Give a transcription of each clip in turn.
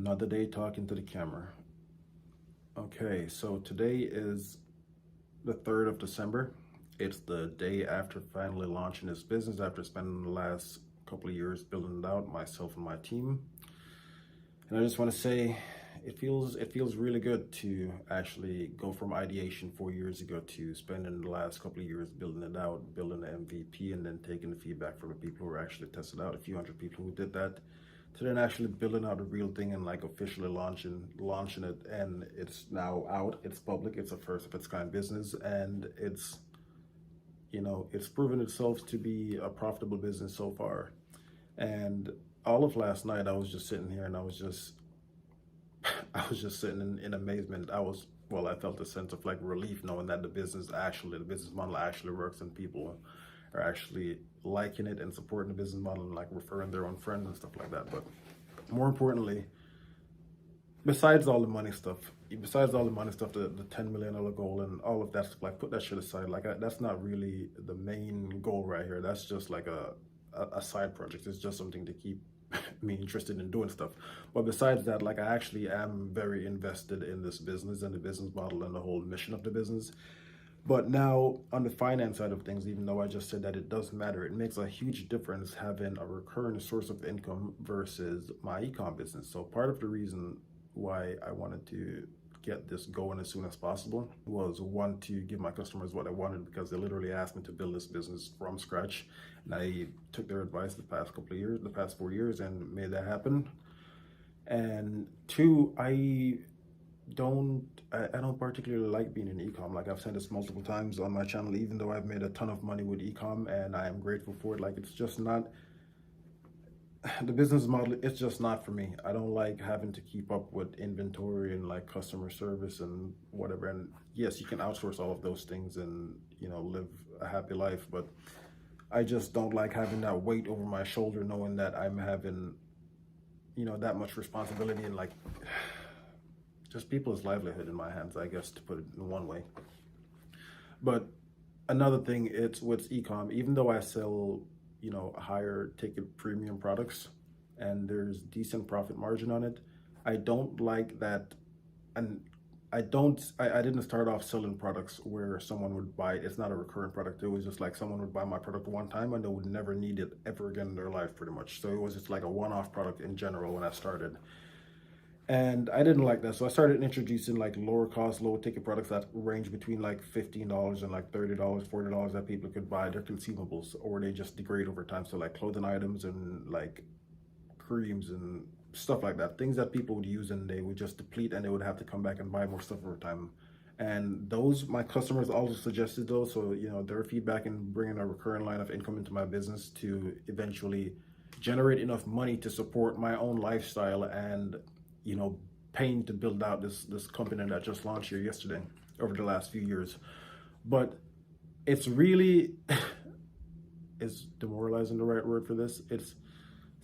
Another day talking to the camera. Okay, so today is the 3rd of December. It's the day after finally launching this business after spending the last couple of years building it out, myself and my team. And I just want to say it feels really good to actually go from ideation 4 years ago to spending the last couple of years building it out, building the MVP, and then taking the feedback from the people who are actually tested out, a few hundred people who did that, to then actually building out a real thing and like officially launching it. And it's now out, it's public, it's a first of its kind business, and it's proven itself to be a profitable business so far. And all of last night I was just sitting here and I was just sitting in amazement. I felt a sense of like relief knowing that the business model actually works, and people are actually liking it and supporting the business model and like referring their own friends and stuff like that. But more importantly, besides all the money stuff, the $10 million goal and all of that stuff, like put that shit aside. That's not really the main goal right here. That's just like a side project. It's just something to keep me interested in doing stuff. But besides that, like, I actually am very invested in this business and the business model and the whole mission of the business. But now on the finance side of things, even though I just said that it does matter, it makes a huge difference having a recurring source of income versus my ecom business. So part of the reason why I wanted to get this going as soon as possible was, one, to give my customers what I wanted, because they literally asked me to build this business from scratch, and I took their advice the past 4 years, and made that happen. And two, I don't particularly like being in ecom. Like, I've said this multiple times on my channel, even though I've made a ton of money with ecom and I am grateful for it, like, it's just not the business model. It's just not for me. I don't like having to keep up with inventory and like customer service and whatever. And yes, you can outsource all of those things and live a happy life, but I just don't like having that weight over my shoulder, knowing that I'm having that much responsibility and like just people's livelihood in my hands, I guess, to put it in one way. But another thing, it's with ecom, even though I sell higher ticket premium products and there's decent profit margin on it, I don't like that. And I didn't start off selling products where someone would buy it. It's not a recurring product. It was just like someone would buy my product one time and they would never need it ever again in their life, pretty much. So it was just like a one-off product in general when I started. And I didn't like that. So I started introducing like lower cost, low ticket products that range between like $15 and like $30, $40 that people could buy. They're consumables, or they just degrade over time. So like clothing items and like creams and stuff like that. Things that people would use and they would just deplete and they would have to come back and buy more stuff over time. And those, my customers also suggested those. So, their feedback and bringing a recurring line of income into my business to eventually generate enough money to support my own lifestyle and paying to build out this company that just launched here yesterday over the last few years. But it's really is demoralizing the right word for this? It's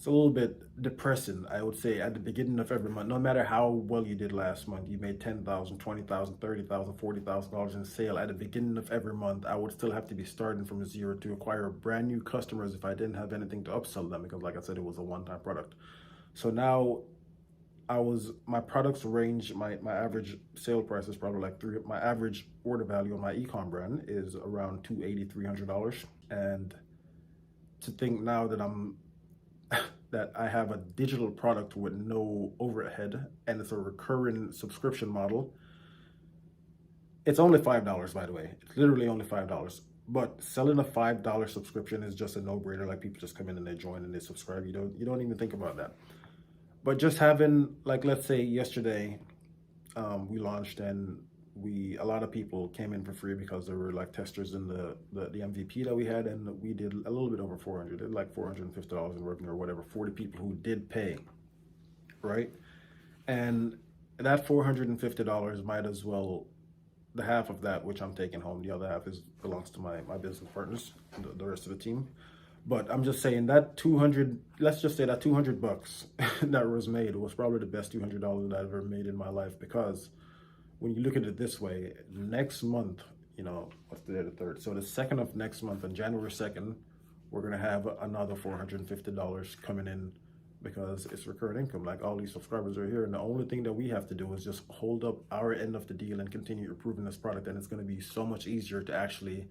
a little bit depressing, I would say, at the beginning of every month. No matter how well you did last month, you made $10,000, $20,000, $30,000, $40,000 in sale. At the beginning of every month, I would still have to be starting from zero to acquire brand new customers if I didn't have anything to upsell them, because like I said, it was a one-time product. So now my products range, my average sale price is probably like my average order value on my ecom brand is around $280, $300. And to think now that that I have a digital product with no overhead and it's a recurring subscription model, it's only $5, by the way. It's literally only $5. But selling a $5 subscription is just a no-brainer. Like, people just come in and they join and they subscribe. You don't even think about that. But just having, like, let's say yesterday, we launched and a lot of people came in for free because there were like testers in the MVP that we had, and we did a little bit over 400, did like $450 in revenue or whatever, 40 people who did pay, right? And that $450 might as well, the half of that, which I'm taking home, the other half belongs to my business partners, the rest of the team. But I'm just saying that let's just say that $200 that was made was probably the best $200 that I've ever made in my life, because when you look at it this way, next month, what's the day, the 3rd? So the 2nd of next month, on January 2nd, we're going to have another $450 coming in because it's recurring income. Like, all these subscribers are here, and the only thing that we have to do is just hold up our end of the deal and continue improving this product, and it's going to be so much easier to actually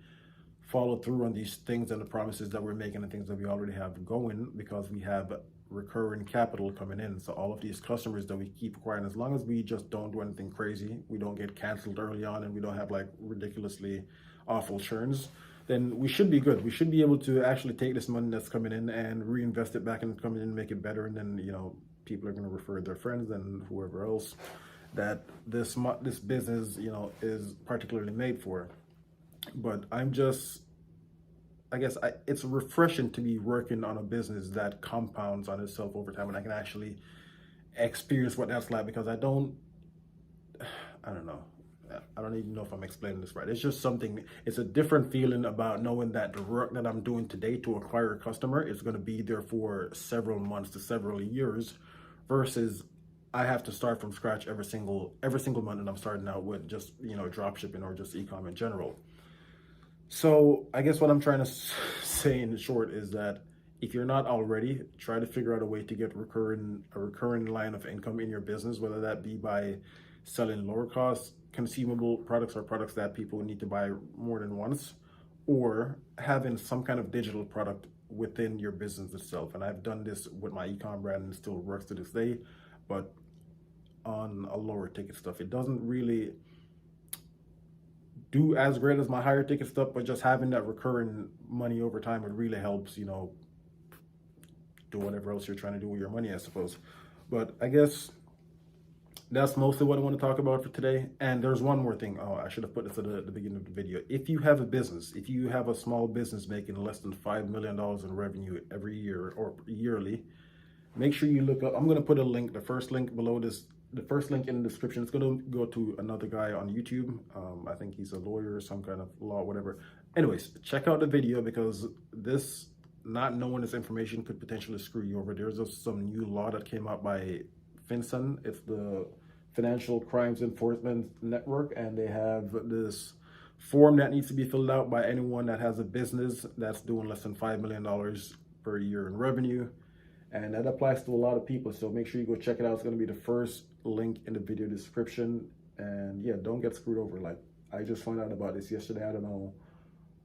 follow through on these things and the promises that we're making and things that we already have going, because we have recurring capital coming in. So all of these customers that we keep acquiring, as long as we just don't do anything crazy, we don't get canceled early on, and we don't have like ridiculously awful churns, then we should be good. We should be able to actually take this money that's coming in and reinvest it back and come in and make it better. And then, people are going to refer their friends and whoever else that this business, is particularly made for. But it's refreshing to be working on a business that compounds on itself over time, and I can actually experience what that's like, because I don't even know if I'm explaining this right. It's just something, it's a different feeling about knowing that the work that I'm doing today to acquire a customer is going to be there for several months to several years, versus I have to start from scratch every single month, and I'm starting out with just, drop shipping or just e-com in general. So I guess what I'm trying to say in short is that if you're not already, try to figure out a way to get a recurring line of income in your business, whether that be by selling lower cost consumable products or products that people need to buy more than once, or having some kind of digital product within your business itself. And I've done this with my e-com brand, and it still works to this day, but on a lower ticket stuff. It doesn't really do as great as my higher ticket stuff, but just having that recurring money over time, it really helps, do whatever else you're trying to do with your money, I suppose. But I guess that's mostly what I want to talk about for today. And there's one more thing. Oh, I should have put this at the beginning of the video. If you have a business, if you have a small business making less than $5 million in revenue every year or yearly, make sure you look up, I'm going to put a link, the first link below this, the first link in the description. It's going to go to another guy on YouTube. I think he's a lawyer or some kind of law, whatever. Anyways, check out the video, because this, not knowing this information could potentially screw you over. There's just some new law that came out by FinCEN. It's the Financial Crimes Enforcement Network, and they have this form that needs to be filled out by anyone that has a business that's doing less than $5 million per year in revenue. And that applies to a lot of people. So make sure you go check it out. It's going to be the first link in the video description. And yeah, don't get screwed over. Like, I just found out about this yesterday. I don't know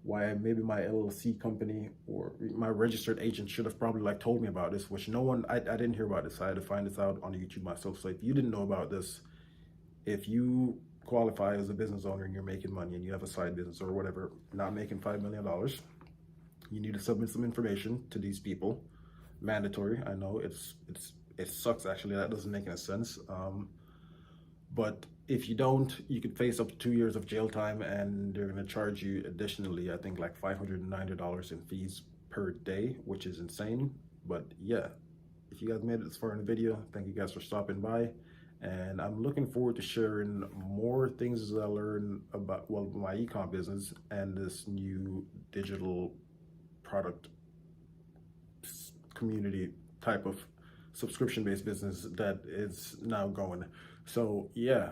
why. Maybe my LLC company or my registered agent should have probably told me about this, which no one, I didn't hear about this. I had to find this out on YouTube myself. So if you didn't know about this, if you qualify as a business owner and you're making money and you have a side business or whatever, not making $5 million, you need to submit some information to these people. Mandatory. I know it sucks, actually. That doesn't make any sense. But if you don't, you could face up to 2 years of jail time, and they're going to charge you additionally, I think, like $590 in fees per day, which is insane. But yeah, if you guys made it this far in the video, thank you guys for stopping by. And I'm looking forward to sharing more things as I learn about, well, my e-com business and this new digital product community type of subscription-based business that is now going. So yeah,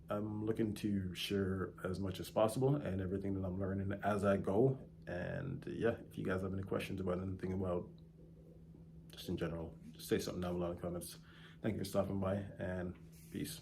I'm looking to share as much as possible and everything that I'm learning as I go. And yeah, if you guys have any questions about anything about just in general, just say something down below in the comments. Thank you for stopping by, and peace.